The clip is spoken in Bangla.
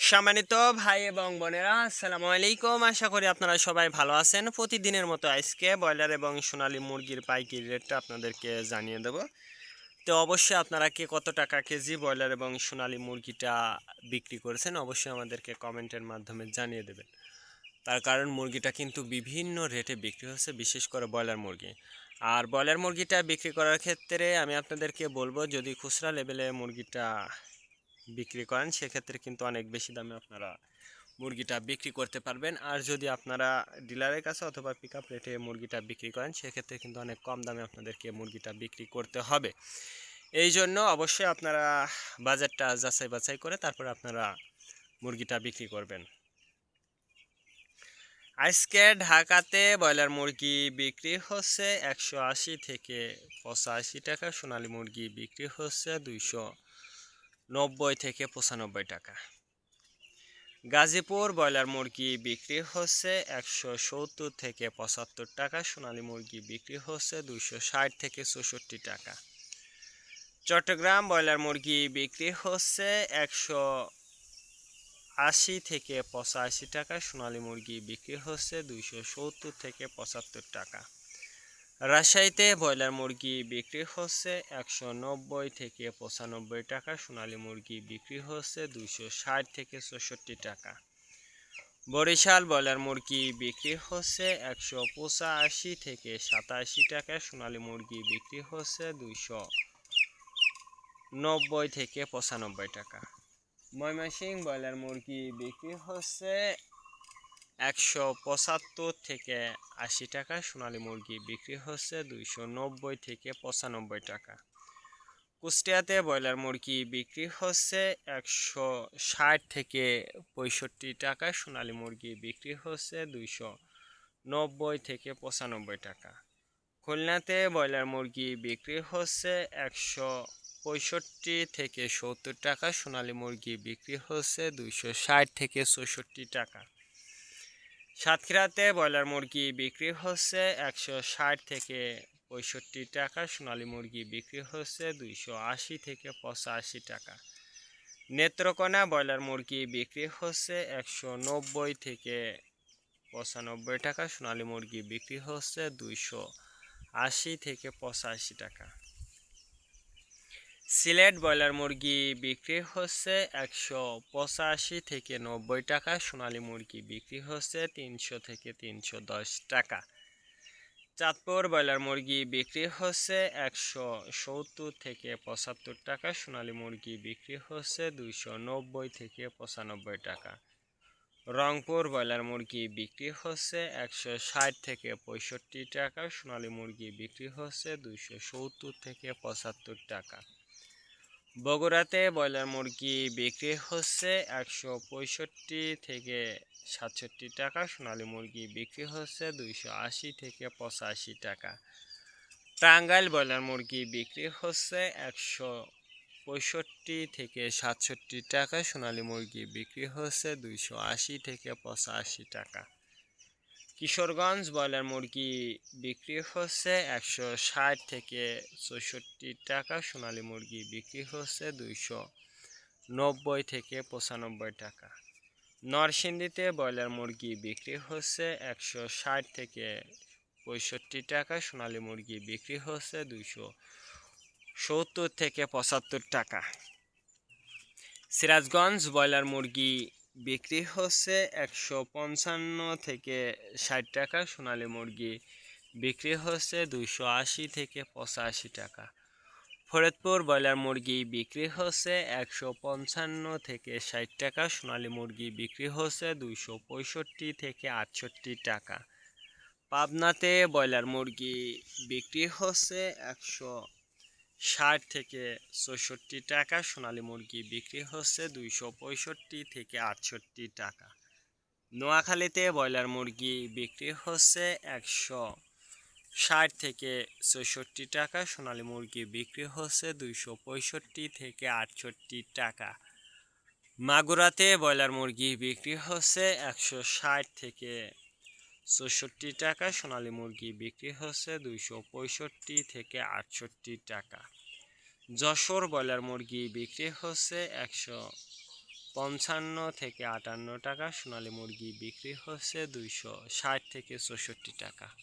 সম্মানিত ভাই এবং বোনেরা, আসসালামু আলাইকুম। আশা করি আপনারা সবাই ভালো আছেন। প্রতিদিনের মতো আজকে ব্রয়লার এবং সোনালী মুরগির পাইকারি রেটটা আপনাদেরকে জানিয়ে দেব। তো অবশ্যই আপনারা কে কত টাকা কেজি ব্রয়লার এবং সোনালী মুরগিটা বিক্রি করেছেন অবশ্যই আমাদেরকে কমেন্টের মাধ্যমে জানিয়ে দেবেন। তার কারণ মুরগিটা কিন্তু বিভিন্ন রেটে বিক্রি হচ্ছে, বিশেষ করে ব্রয়লার মুরগি। আর ব্রয়লার মুরগিটা বিক্রি করার ক্ষেত্রে আমি আপনাদেরকে বলবো, যদি খুচরা লেভেলে মুরগিটা বিক্রি করেন সেক্ষেত্রে কিন্তু অনেক বেশি দামে আপনারা মুরগিটা বিক্রি করতে পারবেন। আর যদি আপনারা ডিলারের কাছে অথবা পিক আপ রেটে মুরগিটা বিক্রি করেন সেক্ষেত্রে কিন্তু অনেক কম দামে আপনাদেরকে মুরগিটা বিক্রি করতে হবে। এই জন্য অবশ্যই আপনারা বাজারটা যাচাই বাছাই করে তারপর আপনারা মুরগিটা বিক্রি করবেন। আজকে ঢাকাতে ব্রয়লার মুরগি বিক্রি হচ্ছে 180 থেকে 85 টাকা, সোনালী মুরগি বিক্রি হচ্ছে 290 থেকে 95 টাকা। গাজীপুর ব্রয়লার মুরগি বিক্রি হচ্ছে 170 থেকে 75 টাকা, সোনালী মুরগি বিক্রি হচ্ছে 260 থেকে 64 টাকা। চট্টগ্রাম ব্রয়লার মুরগি বিক্রি হচ্ছে 180 থেকে 85 টাকা, সোনালী মুরগি বিক্রি হচ্ছে 270 থেকে 75 টাকা। রাজশাহীতে ব্রয়লার মুরগি বিক্রি হচ্ছে 190 থেকে 95 টাকা, সোনালী মুরগি বিক্রি হচ্ছে 260 থেকে 64 টাকা। বরিশাল ব্রয়লার মুরগি বিক্রি হচ্ছে 185 থেকে 87 টাকা, সোনালী মুরগি বিক্রি হচ্ছে 290 থেকে 95 টাকা। ময়মনসিংহ ব্রয়লার মুরগি বিক্রি হচ্ছে 175 থেকে 80 টাকা, সোনালী মুরগি বিক্রি হচ্ছে 290 থেকে 95 টাকা। কুষ্টিয়াতে ব্রয়লার মুরগি বিক্রি হচ্ছে 160 থেকে 65 টাকা, সোনালী মুরগি বিক্রি হচ্ছে 290 থেকে 95 টাকা। খুলনাতে ব্রয়লার মুরগি বিক্রি হচ্ছে 165 থেকে 70 টাকা, সোনালী মুরগি বিক্রি হচ্ছে 260 থেকে 64 টাকা। সাতক্ষীরাতে ব্রয়লার মুরগি বিক্রি হচ্ছে 160 থেকে 65 টাকা, সোনালী মুরগি বিক্রি হচ্ছে 280 থেকে 85 টাকা। নেত্রকোনা ব্রয়লার মুরগি বিক্রি হচ্ছে 190 থেকে 95 টাকা, সোনালী মুরগি বিক্রি হচ্ছে 280 থেকে 85 টাকা। সিলেট ব্রয়লার মুরগি বিক্রি হচ্ছে 185 থেকে 90 টাকা, সোনালী মুরগি বিক্রি হচ্ছে 300 থেকে 310 টাকা। চাঁদপুর ব্রয়লার মুরগি বিক্রি হচ্ছে 170 থেকে 75 টাকা, সোনালী মুরগি বিক্রি হচ্ছে 290 থেকে 95 টাকা। রংপুর ব্রয়লার মুরগি বিক্রি হচ্ছে 160 থেকে 65 টাকা, সোনালী মুরগি বিক্রি হচ্ছে 270 থেকে 75 টাকা। বগুড়াতে ব্রয়লার মুরগি বিক্রি হচ্ছে 165 থেকে 67 টাকা, সোনালী মুরগি বিক্রি হচ্ছে 280 থেকে 85 টাকা। টাঙ্গাইল ব্রয়লার মুরগি বিক্রি হচ্ছে 165 থেকে 67 টাকা, সোনালী মুরগি বিক্রি হচ্ছে 280 থেকে 85 টাকা। কিশোরগঞ্জ ব্রয়লার মুরগি বিক্রি হচ্ছে 160 থেকে 64 টাকা, সোনালী মুরগি বিক্রি হচ্ছে 290 থেকে 95 টাকা। নরসিংদীতে ব্রয়লার মুরগি বিক্রি হচ্ছে 160 থেকে 65 টাকা, সোনালী মুরগি বিক্রি হচ্ছে 270 থেকে 75 টাকা। সিরাজগঞ্জ ব্রয়লার মুরগি বিক্রি হচ্ছে 155 থেকে 60 টাকা, সোনালী মুরগি বিক্রি হচ্ছে 280 থেকে 85 টাকা। ফরিদপুর ব্রয়লার মুরগি বিক্রি হচ্ছে 155 থেকে 60 টাকা, সোনালী মুরগি বিক্রি হচ্ছে 265 থেকে 68 টাকা। পাবনাতে ব্রয়লার মুরগি বিক্রি হচ্ছে 160 থেকে 64 টাকা, সোনালী মুরগি বিক্রি হচ্ছে 265 থেকে 68 টাকা। নোয়াখালীতে ব্রয়লার মুরগি বিক্রি হচ্ছে 160 থেকে 64 টাকা, সোনালী মুরগি বিক্রি হচ্ছে 265 থেকে 68 টাকা। মাগুরাতে ব্রয়লার মুরগি বিক্রি হচ্ছে 160 থেকে 64 টাকা, সোনালী মুরগি বিক্রি হচ্ছে 265 থেকে 68 টাকা। যশোর ব্রয়লার মুরগি বিক্রি হচ্ছে 155 55 থেকে 58 টাকা, সোনালী মুরগি বিক্রি হচ্ছে 260 থেকে 64 টাকা।